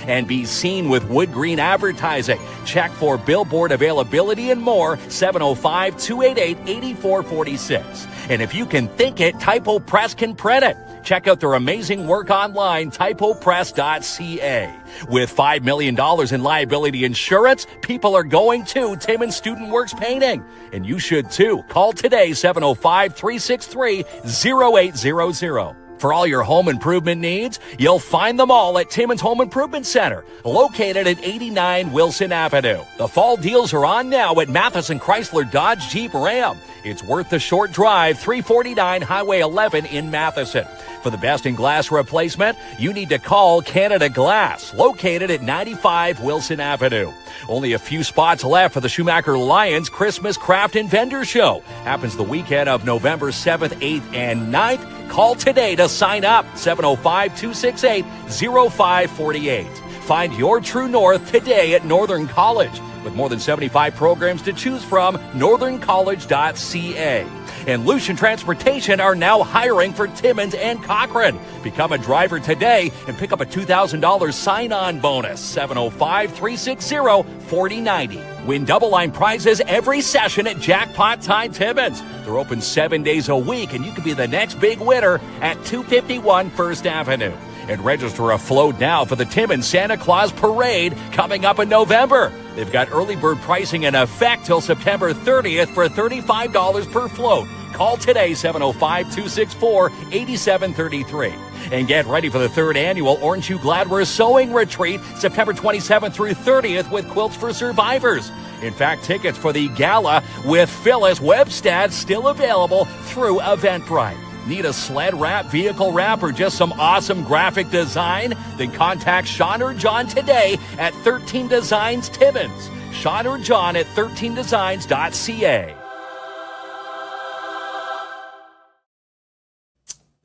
Speaker 5: And be seen with Wood Green Advertising. Check for billboard availability and more, 705-288-8446. And if you can think it, Typo Press can print it. Check out their amazing work online, typopress.ca. With $5 million in liability insurance, people are going to Timmins Student Works Painting. And you should too. Call today, 705-363-0800. For all your home improvement needs, you'll find them all at Timmins Home Improvement Center, located at 89 Wilson Avenue. The fall deals are on now at Matheson Chrysler Dodge Jeep Ram. It's worth the short drive, 349 Highway 11 in Matheson. For the best in glass replacement, you need to call Canada Glass, located at 95 Wilson Avenue. Only a few spots left for the Schumacher Lions Christmas Craft and Vendor Show. Happens the weekend of November 7th, 8th, and 9th. Call today to sign up, 705-268-0548. Find your true north today at Northern College. With more than 75 programs to choose from, northerncollege.ca. And Lucian Transportation are now hiring for Timmins and Cochrane. Become a driver today and pick up a $2,000 sign-on bonus, 705-360-4090. Win double-line prizes every session at Jackpot Time Timmins. They're open 7 days a week, and you can be the next big winner at 251 First Avenue. And register a float now for the Timmins Santa Claus Parade coming up in November. They've got early bird pricing in effect till September 30th for $35 per float. Call today, 705-264-8733. And get ready for the third annual Orange Hue Gladware Sewing Retreat, September 27th through 30th with Quilts for Survivors. In fact, tickets for the gala with Phyllis Webstad still available through Eventbrite. Need a sled wrap, vehicle wrap, or just some awesome graphic design? Then contact Sean or John today at 13 Designs Timmins. Sean or John at 13designs.ca.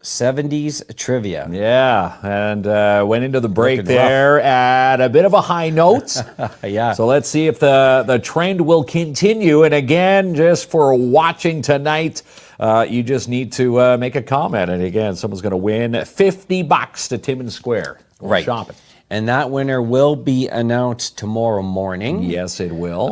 Speaker 2: 70s trivia.
Speaker 3: Yeah, and went into the break
Speaker 2: Looking
Speaker 3: there at a bit of a high note.
Speaker 2: Yeah.
Speaker 3: So let's see if the trend will continue. And again, just for watching tonight, you just need to make a comment. And again, someone's going to win $50 to Timmins Square.
Speaker 2: Right.
Speaker 3: Shopping.
Speaker 2: And that winner will be announced tomorrow morning.
Speaker 3: Yes, it will.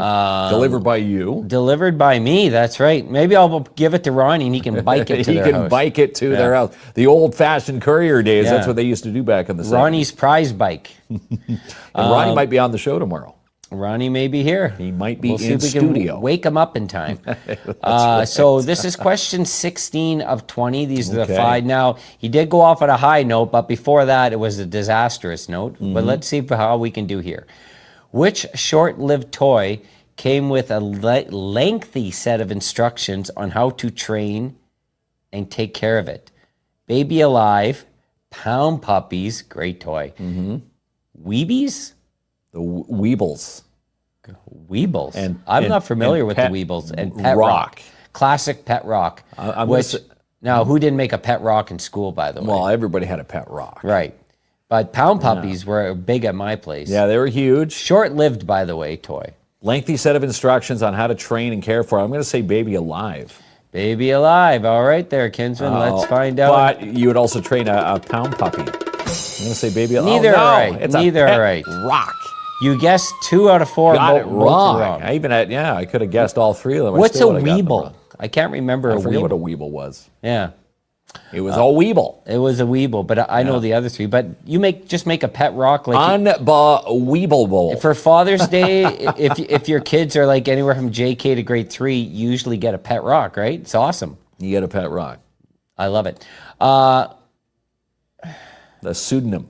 Speaker 3: Delivered by you.
Speaker 2: Delivered by me, that's right. Maybe I'll give it to Ronnie and he can bike it to their house.
Speaker 3: He can bike it to their house. The old-fashioned courier days,
Speaker 2: Yeah.
Speaker 3: that's what they used to do back in the 70s.
Speaker 2: Ronnie's prize bike.
Speaker 3: And Ronnie might be on the show tomorrow.
Speaker 2: Ronnie may be here.
Speaker 3: He might be
Speaker 2: We'll see
Speaker 3: in
Speaker 2: if we
Speaker 3: studio.
Speaker 2: can wake him up in time. So this is question 16 of 20. These are the
Speaker 3: Okay.
Speaker 2: 5. Now, he did go off on a high note, but before that, it was a disastrous note.
Speaker 3: Mm-hmm.
Speaker 2: But let's see how we can do here. Which short-lived toy came with a lengthy set of instructions on how to train and take care of it? Baby Alive, Pound Puppies, great toy. Weebies?
Speaker 3: The Weebles.
Speaker 2: Weebles.
Speaker 3: And-
Speaker 2: I'm
Speaker 3: and-
Speaker 2: not familiar
Speaker 3: and
Speaker 2: with
Speaker 3: Pet
Speaker 2: the Weebles. And Pet
Speaker 3: Rock.
Speaker 2: Rock. Classic pet rock.
Speaker 3: I'm gonna
Speaker 2: which,
Speaker 3: say-
Speaker 2: now, who didn't make a pet rock in school, by the way?
Speaker 3: Well, everybody had a pet rock.
Speaker 2: Right. But pound puppies were big at my place.
Speaker 3: Yeah, they were huge.
Speaker 2: Short-lived, by the way, toy.
Speaker 3: Lengthy set of instructions on how to train and care for. I'm going to say baby alive.
Speaker 2: Baby alive. All right there, Kinsman. Let's find out.
Speaker 3: But you would also train a pound puppy. I'm going to say baby alive.
Speaker 2: Neither
Speaker 3: no,
Speaker 2: are right.
Speaker 3: It's
Speaker 2: Neither
Speaker 3: a pet
Speaker 2: are right.
Speaker 3: rock.
Speaker 2: You guessed 2 out of 4.
Speaker 3: Got it
Speaker 2: both are
Speaker 3: wrong. I even had, I could have guessed all 3 of them. I
Speaker 2: What's a
Speaker 3: still would've got them
Speaker 2: weeble?
Speaker 3: wrong.
Speaker 2: I can't remember
Speaker 3: I
Speaker 2: a
Speaker 3: forget
Speaker 2: weeble.
Speaker 3: what a weeble was.
Speaker 2: Yeah.
Speaker 3: It was a weeble.
Speaker 2: It was a weeble, but I know the other 3. But you just make a pet rock like
Speaker 3: Unbelievable.
Speaker 2: for Father's Day. if your kids are like anywhere from JK to grade 3, you usually get a pet rock, right? It's awesome.
Speaker 3: You get a pet rock.
Speaker 2: I love it.
Speaker 3: The pseudonym.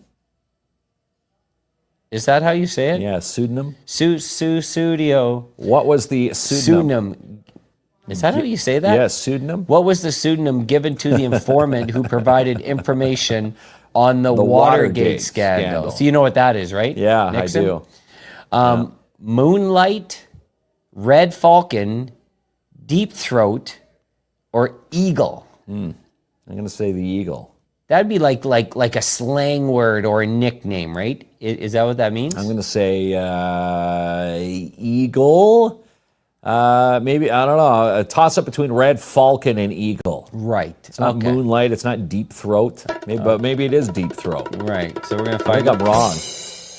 Speaker 2: Is that how you say it?
Speaker 3: Yeah, pseudonym.
Speaker 2: Studio.
Speaker 3: What was the pseudonym?
Speaker 2: Pseudonym. Is that how you say that?
Speaker 3: Yes, pseudonym.
Speaker 2: What was the pseudonym given to the informant who provided information on the Watergate scandal? So you know what that is, right?
Speaker 3: Yeah,
Speaker 2: Nixon?
Speaker 3: I do.
Speaker 2: Moonlight, Red Falcon, Deep Throat, or Eagle?
Speaker 3: I'm going to say the eagle.
Speaker 2: That'd be like a slang word or a nickname, right? Is that what that means?
Speaker 3: I'm going to say eagle. Maybe, I don't know, a toss-up between Red Falcon and Eagle.
Speaker 2: Right.
Speaker 3: It's not Moonlight, it's not Deep Throat. But maybe it is Deep Throat.
Speaker 2: Right. So we're going to
Speaker 3: I
Speaker 2: find
Speaker 3: think I'm wrong.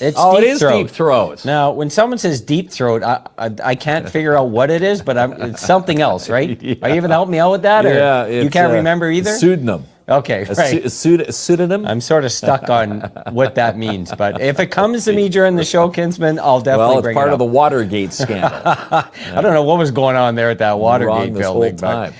Speaker 2: It's
Speaker 3: Oh,
Speaker 2: Deep
Speaker 3: it is
Speaker 2: Throat.
Speaker 3: Deep Throat.
Speaker 2: Now, when someone says Deep Throat, I can't figure out what it is, but it's something else, right? Are you even helping me out with that? Or
Speaker 3: Yeah,
Speaker 2: you
Speaker 3: it's,
Speaker 2: can't remember either?
Speaker 3: Pseudonym.
Speaker 2: Okay, right.
Speaker 3: Pseudonym?
Speaker 2: I'm sort of stuck on what that means, but if it comes to me during the show, Kinsman, I'll definitely
Speaker 3: Well, it's
Speaker 2: bring
Speaker 3: part
Speaker 2: it
Speaker 3: of the
Speaker 2: up.
Speaker 3: Watergate scandal.
Speaker 2: I don't know what was going on there at that Watergate
Speaker 3: wrong this
Speaker 2: building,
Speaker 3: whole time.
Speaker 2: but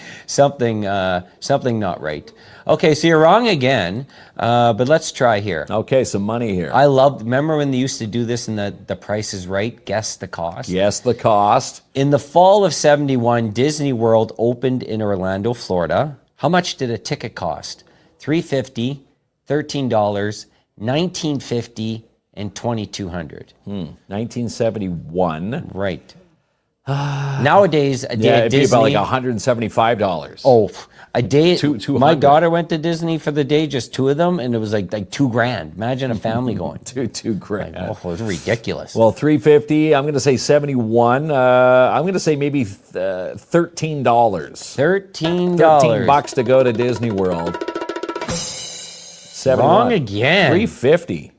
Speaker 2: something not right. Okay, so you're wrong again, but let's try here.
Speaker 3: Okay, some money here.
Speaker 2: Remember when they used to do this in the Price is Right, guess the cost?
Speaker 3: Guess the cost.
Speaker 2: In the fall of 71, Disney World opened in Orlando, Florida. How much did a ticket cost? $350, $13, $19.50, and $2,200.
Speaker 3: 1971.
Speaker 2: Right. Nowadays, a day
Speaker 3: Yeah,
Speaker 2: at
Speaker 3: it'd be
Speaker 2: Disney.
Speaker 3: about like $175.
Speaker 2: Oh, a day.
Speaker 3: Two
Speaker 2: My
Speaker 3: hundred.
Speaker 2: daughter went to Disney for the day, just 2 of them, and it was like $2,000. Imagine a family going.
Speaker 3: Two grand.
Speaker 2: Oh, it was ridiculous.
Speaker 3: Well, 350. I'm going to say 71. I'm going to say maybe $13.
Speaker 2: $13.
Speaker 3: $13 to go to Disney World. 71.
Speaker 2: Wrong again.
Speaker 3: 350.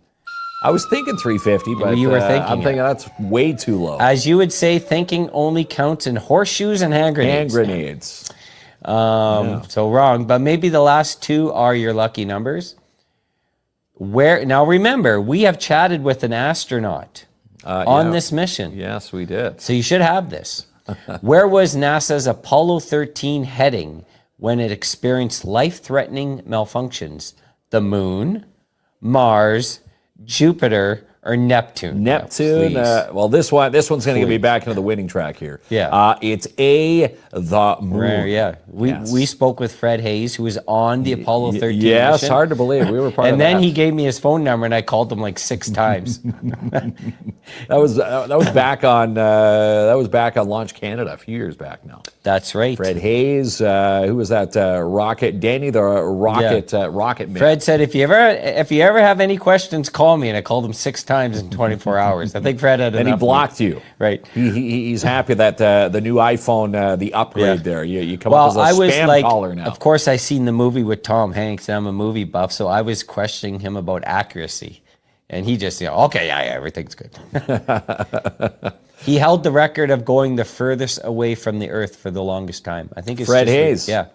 Speaker 3: I was thinking 350, but
Speaker 2: You were thinking
Speaker 3: I'm
Speaker 2: it.
Speaker 3: thinking that's way too low.
Speaker 2: As you would say, thinking only counts in horseshoes and hand grenades.
Speaker 3: Hand grenades.
Speaker 2: So wrong, but maybe the last 2 are your lucky numbers. Now remember, we have chatted with an astronaut on this mission.
Speaker 3: Yes, we did.
Speaker 2: So you should have this. Where was NASA's Apollo 13 heading when it experienced life-threatening malfunctions? The moon, Mars, Jupiter, or Neptune?
Speaker 3: Neptune.
Speaker 2: Please.
Speaker 3: Well, this one's going to get me
Speaker 2: Please.
Speaker 3: back into the winning track here.
Speaker 2: Yeah.
Speaker 3: It's the moon.
Speaker 2: Rare, yeah. We spoke with Fred Hayes, who was on the Apollo 13
Speaker 3: Yes,
Speaker 2: mission.
Speaker 3: hard to believe we were part of
Speaker 2: And
Speaker 3: that.
Speaker 2: then he gave me his phone number, and I called him like 6 times.
Speaker 3: That was back on Launch Canada a few years back now.
Speaker 2: That's right.
Speaker 3: Fred Hayes, who was that? Rocket Danny, the rocket man.
Speaker 2: Fred said, if you ever have any questions, call me. And I called him 6 times in 24 hours. I think Fred had
Speaker 3: and he
Speaker 2: enough.
Speaker 3: blocked you.
Speaker 2: Right.
Speaker 3: He's happy that the new iPhone, the upgrade
Speaker 2: Yeah.
Speaker 3: there, you come up
Speaker 2: Well,
Speaker 3: as a
Speaker 2: I was
Speaker 3: spam
Speaker 2: like,
Speaker 3: caller now.
Speaker 2: of course, I seen the movie with Tom Hanks, and I'm a movie buff, so I was questioning him about accuracy. And he just, okay, yeah, everything's good. He held the record of going the furthest away from the Earth for the longest time. I think it's
Speaker 3: Fred
Speaker 2: just
Speaker 3: Hayes.
Speaker 2: Yeah.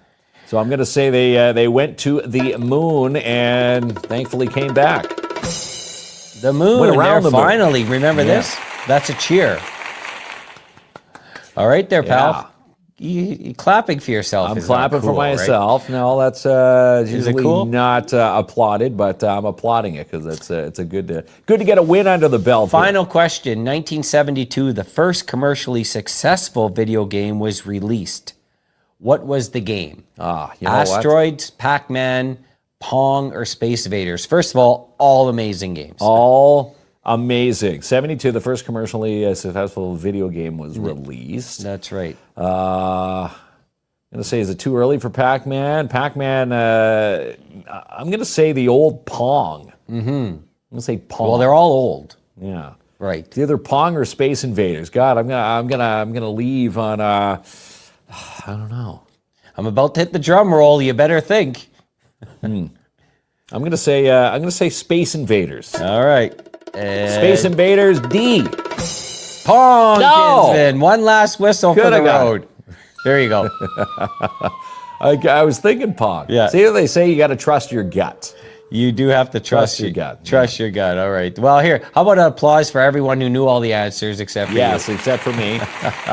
Speaker 3: So I'm going to say they went to the moon and thankfully came back.
Speaker 2: The moon,
Speaker 3: Went around
Speaker 2: there
Speaker 3: the moon.
Speaker 2: finally. Remember this? That's a cheer. All right there, pal. You clapping for yourself.
Speaker 3: I'm
Speaker 2: is not
Speaker 3: clapping
Speaker 2: cool,
Speaker 3: for
Speaker 2: right?
Speaker 3: myself. No, that's usually
Speaker 2: cool?
Speaker 3: not applauded, but I'm applauding it because it's a good to get a win under the belt. here.
Speaker 2: Final question. 1972, the first commercially successful video game was released. What was the game?
Speaker 3: You know what?
Speaker 2: Asteroids, Pac-Man, Pong, or Space Invaders? First of all amazing games.
Speaker 3: All amazing. 72, the first commercially successful video game was released.
Speaker 2: That's right.
Speaker 3: going to say, is it too early for Pac-Man? Pac-Man, I'm going to say the old Pong. Mm-hmm. I'm going to say Pong.
Speaker 2: Well, they're all old.
Speaker 3: Yeah.
Speaker 2: Right.
Speaker 3: It's either Pong or Space Invaders. God, I'm gonna leave on I don't know.
Speaker 2: I'm about to hit the drum roll. You better think.
Speaker 3: I'm gonna say Space Invaders.
Speaker 2: All right.
Speaker 3: Space Invaders D.
Speaker 2: Pong,
Speaker 3: No!
Speaker 2: Kinsman. One last whistle for the
Speaker 3: Coulda got
Speaker 2: road. There you go.
Speaker 3: I was thinking Pong.
Speaker 2: Yeah.
Speaker 3: See what they say? You got to trust your gut.
Speaker 2: You do have to trust
Speaker 3: your gut.
Speaker 2: Trust your gut. All right. Well, here, how about an applause for everyone who knew all the answers except for
Speaker 3: Yes,
Speaker 2: you?
Speaker 3: except for me.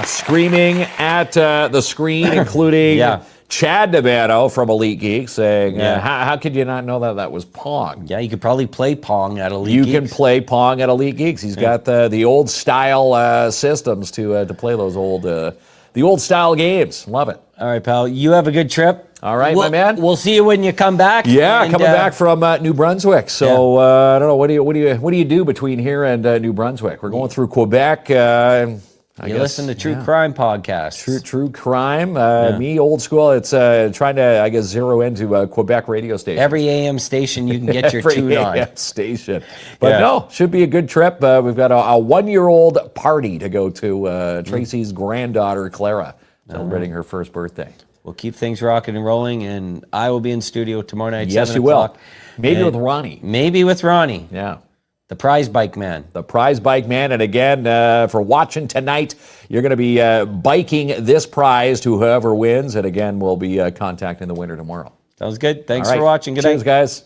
Speaker 3: Screaming at the screen, including
Speaker 2: Yeah.
Speaker 3: Chad Navarro from Elite Geek saying,
Speaker 2: Yeah.
Speaker 3: how could you not know that was Pong?
Speaker 2: Yeah, you could probably play Pong at Elite
Speaker 3: You
Speaker 2: Geeks.
Speaker 3: can play Pong at Elite Geeks. He's got the old style systems to play those the old style games. Love it.
Speaker 2: All right, pal. You have a good trip.
Speaker 3: All right, my man.
Speaker 2: We'll see you when you come back.
Speaker 3: Yeah,
Speaker 2: And,
Speaker 3: coming back from New Brunswick. So I don't know. What do you do between here and New Brunswick? We're going through Quebec. I
Speaker 2: You
Speaker 3: guess,
Speaker 2: listen to True Crime podcasts.
Speaker 3: True crime. Me, old school. It's trying to, I guess, zero into Quebec radio station.
Speaker 2: Every AM station you can get your
Speaker 3: Every
Speaker 2: tune on.
Speaker 3: AM station. But
Speaker 2: Yeah.
Speaker 3: no, should be a good trip. We've got a 1-year-old party to go to. Tracy's granddaughter, Clara, celebrating her first birthday.
Speaker 2: We'll keep things rocking and rolling, and I will be in studio tomorrow night,
Speaker 3: Yes,
Speaker 2: 7
Speaker 3: you will.
Speaker 2: o'clock.
Speaker 3: Maybe
Speaker 2: And
Speaker 3: with Ronnie.
Speaker 2: Maybe with Ronnie,
Speaker 3: Yeah.
Speaker 2: the prize bike man.
Speaker 3: The prize bike man. And again, for watching tonight, you're going to be biking this prize to whoever wins. And again, we'll be contacting the winner tomorrow.
Speaker 2: Sounds good. Thanks
Speaker 3: All right.
Speaker 2: for watching. Good
Speaker 3: Cheers,
Speaker 2: night.
Speaker 3: guys.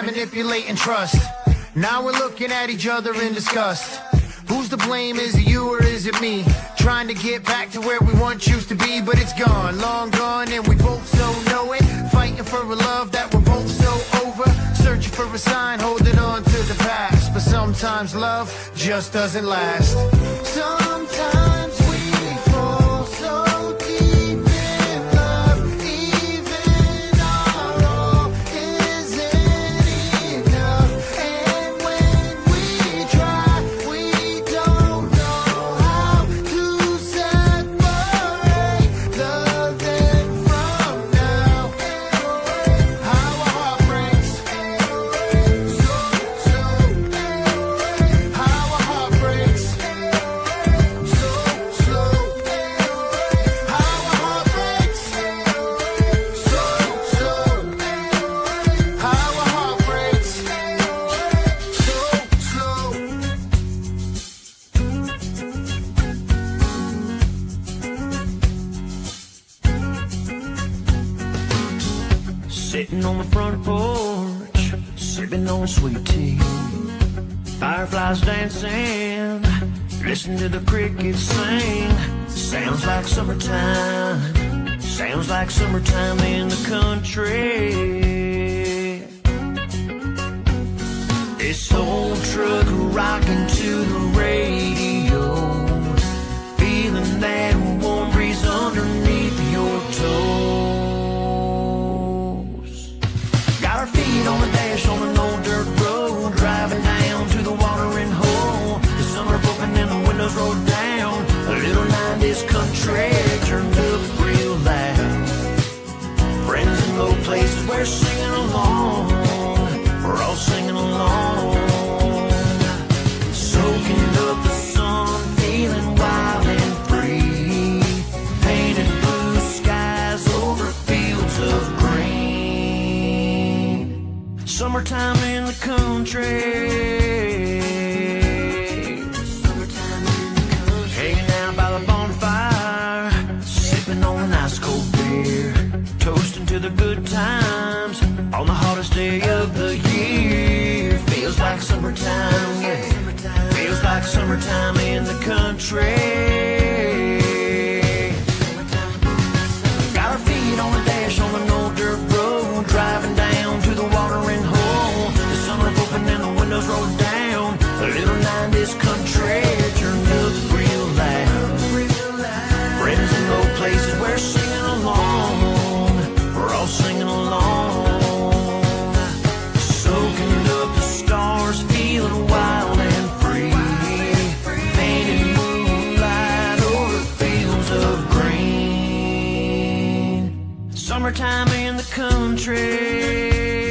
Speaker 1: Manipulate and trust. Now we're looking at each other in disgust. Who's to blame? Is it you or is it me? Trying to get back to where we once used to be, but it's gone, long gone, and we both so know it. Fighting for a love that we're both so over. Searching for a sign, holding on to the past. But sometimes love just doesn't last. Sometimes we fall so deep in love, even our all isn't enough. And when we try, we don't know how to separate the then from now. How a heart breaks, how a heart breaks, how a heart breaks, how a heart breaks, Sitting on the front porch, sipping on sweet tea. Fireflies dancing, listen to the crickets sing. Sounds like summertime, sounds like summertime in the country. This old truck rocking to the radio, feeling that warm breeze underneath your toes. Got our feet on the dash on an old dirt road, driving down to the watering hole. The sunroof open and the windows rolled down. A little 90s country turned up. Summertime in the country. Hanging out by the bonfire, sipping on a nice cold beer, toasting to the good times on the hottest day of the year. Feels like summertime, yeah. Feels like summertime in the country. Got our feet on the dash on an old dirt road, driving down to the watering hole. The sunroof open and the windows rolled down. A little 90s country turned up real loud. Friends in low places, we're singing along. We're all singing along. Soaking up the stars, feeling wild and free. Painted moonlight over fields of green. Summertime in the country.